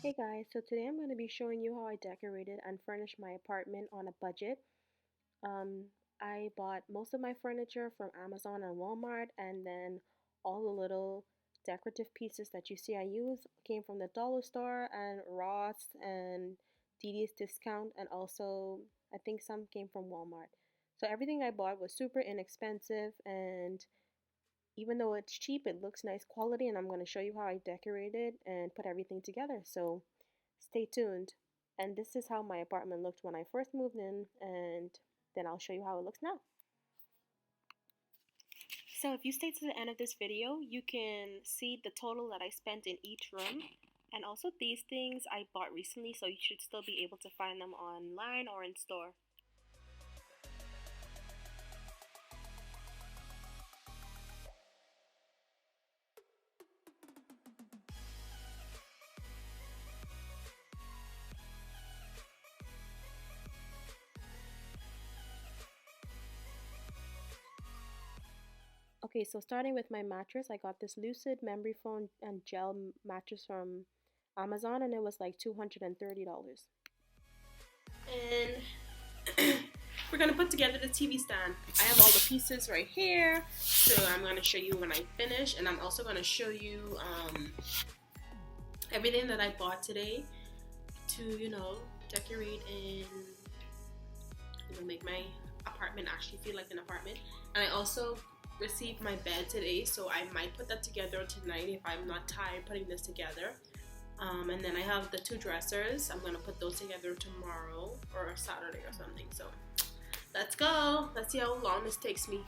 Hey guys, so today I'm going to be showing you how I decorated and furnished my apartment on a budget. Um, I bought most of my furniture from Amazon and Walmart, and then all the little decorative pieces that you see I use came from the dollar store and Ross and Didi's Discount, and also I think some came from Walmart. So everything I bought was super inexpensive, and even though it's cheap, it looks nice quality, and I'm going to show you how I decorated and put everything together. So stay tuned. And this is how my apartment looked when I first moved in, and then I'll show you how it looks now. So if you stay to the end of this video, you can see the total that I spent in each room. And also these things I bought recently, so you should still be able to find them online or in store. Okay, so starting with my mattress, I got this Lucid memory foam and gel mattress from Amazon, and it was like $230. And we're gonna put together the TV stand. I have all the pieces right here, so I'm gonna show you when I finish, and I'm also gonna show you everything that I bought today to decorate and make my apartment actually feel like an apartment. And I also received my bed today, so I might put that together tonight if I'm not tired putting this together. And then I have the two dressers. I'm gonna put those together tomorrow or Saturday or something. So let's go. Let's see how long this takes me.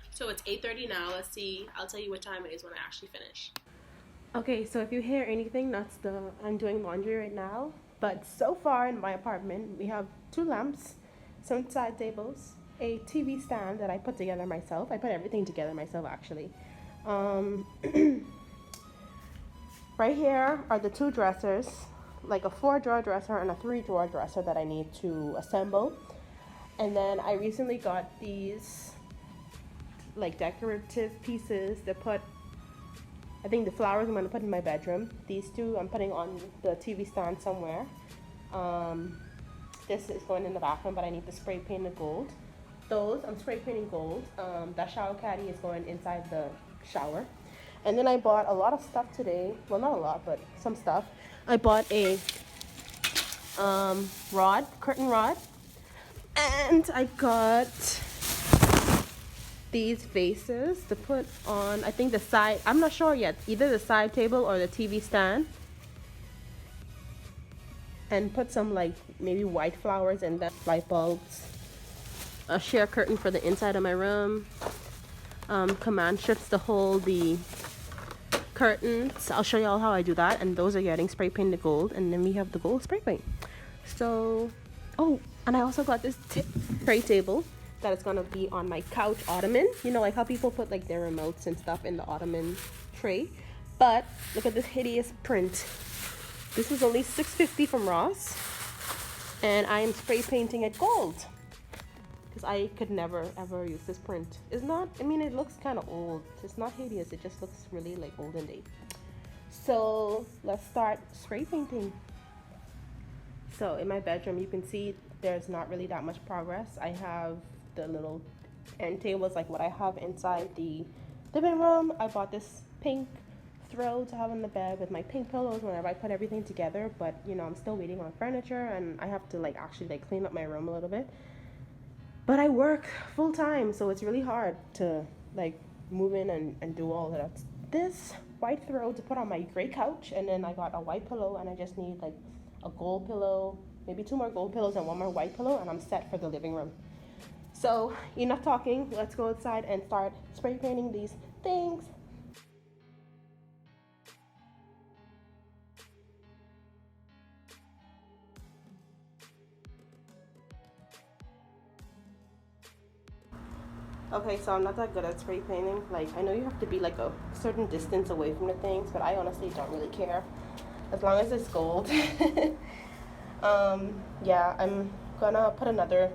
So it's 8:30 now. Let's see. I'll tell you what time it is when I actually finish. Okay, so if you hear anything, I'm doing laundry right now. But so far in my apartment, we have two lamps, some side tables, a TV stand that I put together myself. I put everything together myself actually. Um, Right here are the two dressers, like a 4-drawer dresser and a 3-drawer dresser that I need to assemble. And then I recently got these like decorative pieces to put, I think the flowers I'm going to put in my bedroom. These two I'm putting on the TV stand somewhere. This is going in the bathroom, but I need to spray paint the gold. Those I'm spray painting gold. That shower caddy is going inside the shower. And then I bought a lot of stuff today. Well, not a lot, but some stuff. I bought a curtain rod, and I got these vases to put on, I think the side, I'm not sure yet, either the side table or the TV stand. And put some like maybe white flowers and then light bulbs. A sheer curtain for the inside of my room. Command strips to hold the curtains. I'll show y'all how I do that. And those are getting spray painted gold. And then we have the gold spray paint. So, oh, and I also got this tray table that is gonna be on my couch ottoman. You know, like how people put like their remotes and stuff in the ottoman tray. But look at this hideous print. This is only $6.50 from Ross, and I am spray painting it gold because I could never ever use this print. It's not, I mean, it looks kind of old. It's not hideous, it just looks really like olden day. So let's start spray painting. So in my bedroom, you can see there's not really that much progress. I have the little end tables like what I have inside the living room. I bought this pink throw to have on the bed with my pink pillows whenever I put everything together, but you know, I'm still waiting on furniture and I have to like actually like clean up my room a little bit. But I work full time, so it's really hard to like move in and do all of that. This white throw to put on my gray couch, and then I got a white pillow, and I just need like a gold pillow, maybe 2 more gold pillows and 1 more white pillow, and I'm set for the living room. So enough talking, let's go outside and start spray painting these things. Okay, so I'm not that good at spray painting. Like, I know you have to be like a certain distance away from the things, but I honestly don't really care. As long as it's gold. Yeah, I'm gonna put another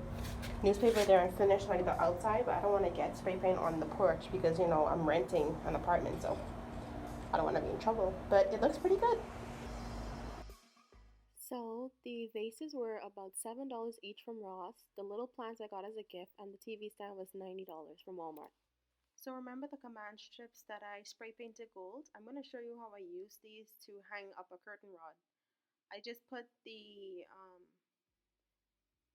newspaper there and finish like the outside, but I don't want to get spray paint on the porch because, you know, I'm renting an apartment, so I don't want to be in trouble. But it looks pretty good. So the vases were about $7 each from Ross. The little plants I got as a gift, and the TV stand was $90 from Walmart. So remember the command strips that I spray painted gold? I'm going to show you how I use these to hang up a curtain rod. I just put the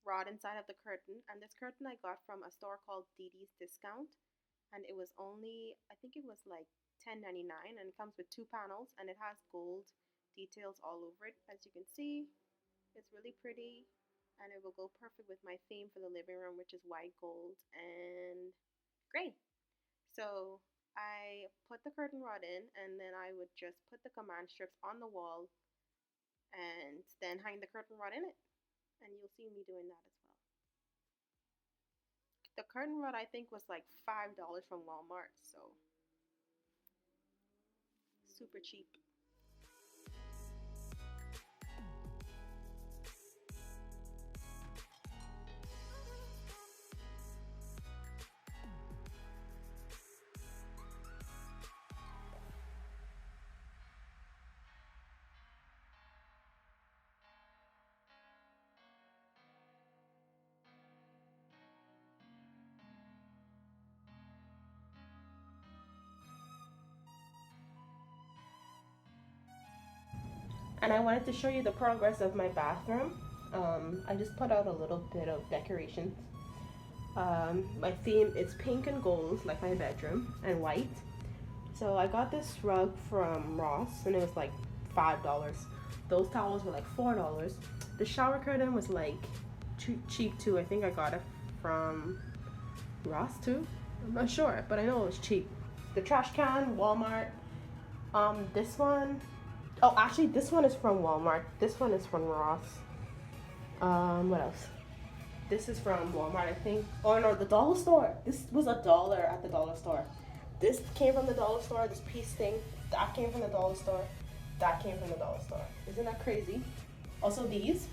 rod inside of the curtain, and this curtain I got from a store called Dee Dee's Discount, and it was only, I think it was like $10.99, and it comes with two panels, and it has gold details all over it. As you can see, it's really pretty, and it will go perfect with my theme for the living room, which is white, gold, and gray. So I put the curtain rod in, and then I would just put the command strips on the wall and then hang the curtain rod in it. And you'll see me doing that as well. The curtain rod I think was like $5 from Walmart, so super cheap. And I wanted to show you the progress of my bathroom. I just put out a little bit of decorations. My theme is pink and gold, like my bedroom, and white. So I got this rug from Ross, and it was like $5. Those towels were like $4. The shower curtain was like cheap too. I think I got it from Ross too. I'm not sure, but I know it was cheap. The trash can, Walmart. This one, oh, actually, this one is from Walmart. This one is from Ross. What else? This is from Walmart, I think. Oh no, the dollar store. This was $1 at the dollar store. This came from the dollar store. This piece thing, that came from the dollar store. That came from the dollar store. Isn't that crazy? Also, these,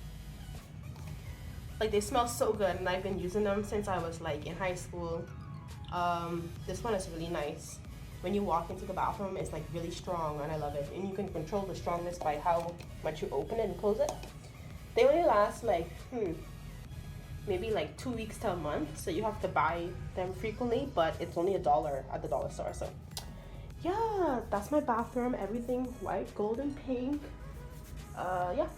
like, they smell so good, and I've been using them since I was like in high school. This one is really nice. When you walk into the bathroom, it's like really strong, and I love it. And you can control the strongness by how much you open it and close it. They only last like maybe like 2 weeks to a month, so you have to buy them frequently. But it's only $1 at the dollar store. So yeah, that's my bathroom. Everything white, gold, and pink. Yeah.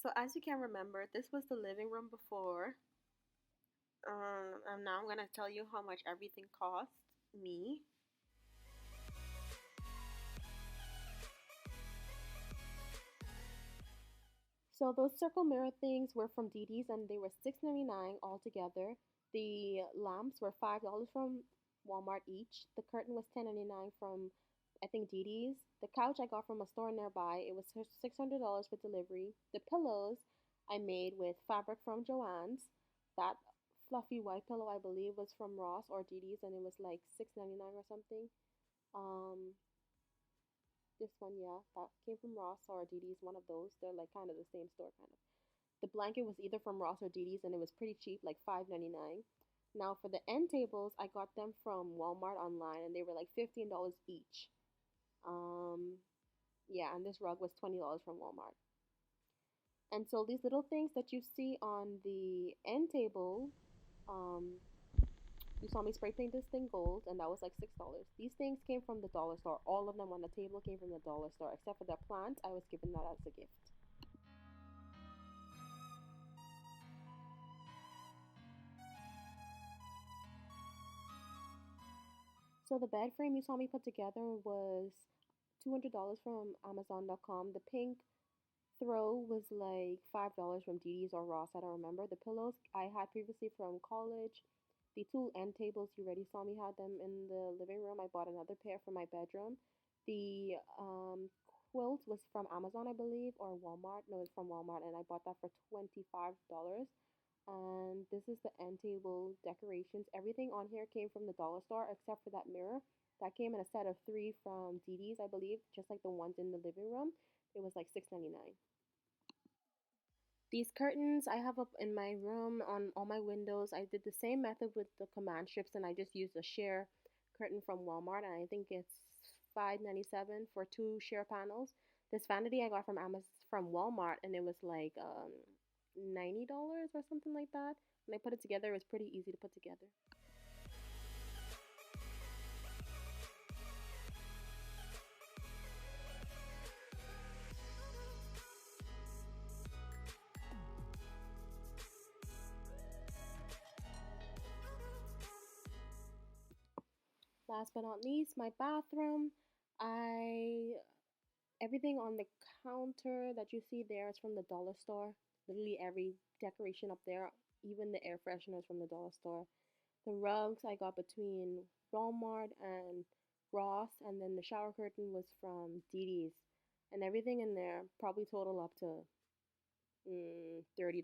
So as you can remember, this was the living room before. And now I'm gonna tell you how much everything cost me. So those circle mirror things were from Dee Dee's, and they were $6.99 altogether. The lamps were $5 from Walmart each. The curtain was $10.99 from, I think, Dee Dee's. The couch I got from a store nearby. It was $600 with delivery. The pillows I made with fabric from Joann's. That fluffy white pillow I believe was from Ross or Dee Dee's, and it was like $6.99 or something. Um, this one, yeah, that came from Ross or Dee Dee's, one of those. They're like kind of the same store, kind of. The blanket was either from Ross or Didi's, and it was pretty cheap, like $5.99. Now for the end tables, I got them from Walmart online, and they were like $15 each. Um, yeah, and this rug was $20 from Walmart. And so these little things that you see on the end table, um, you saw me spray paint this thing gold, and that was like $6. These things came from the dollar store. All of them on the table came from the dollar store, except for that plant. I was given that as a gift. So the bed frame you saw me put together was $200 from Amazon.com. The pink throw was like $5 from Didi's or Ross. I don't remember. The pillows I had previously from college. The two end tables you already saw me had them in the living room. I bought another pair for my bedroom. The quilt was from Amazon, I believe, or Walmart. No, it's from Walmart, and I bought that for $25. And this is the end table decorations. Everything on here came from the dollar store except for that mirror. That came in a set of three from Didi's, I believe, just like the ones in the living room. It was like $6.99. These curtains I have up in my room on all my windows. I did the same method with the command strips, and I just used a sheer curtain from Walmart, and I think it's $5.97 for two sheer panels. This vanity I got from Amazon from Walmart, and it was like $90 or something like that. When I put it together, it was pretty easy to put together. Last but not least, my bathroom. I Everything on the counter that you see there is from the dollar store. Literally every decoration up there, even the air fresheners from the dollar store. The rugs I got between Walmart and Ross, and then the shower curtain was from Didi's. And everything in there probably total up to $30.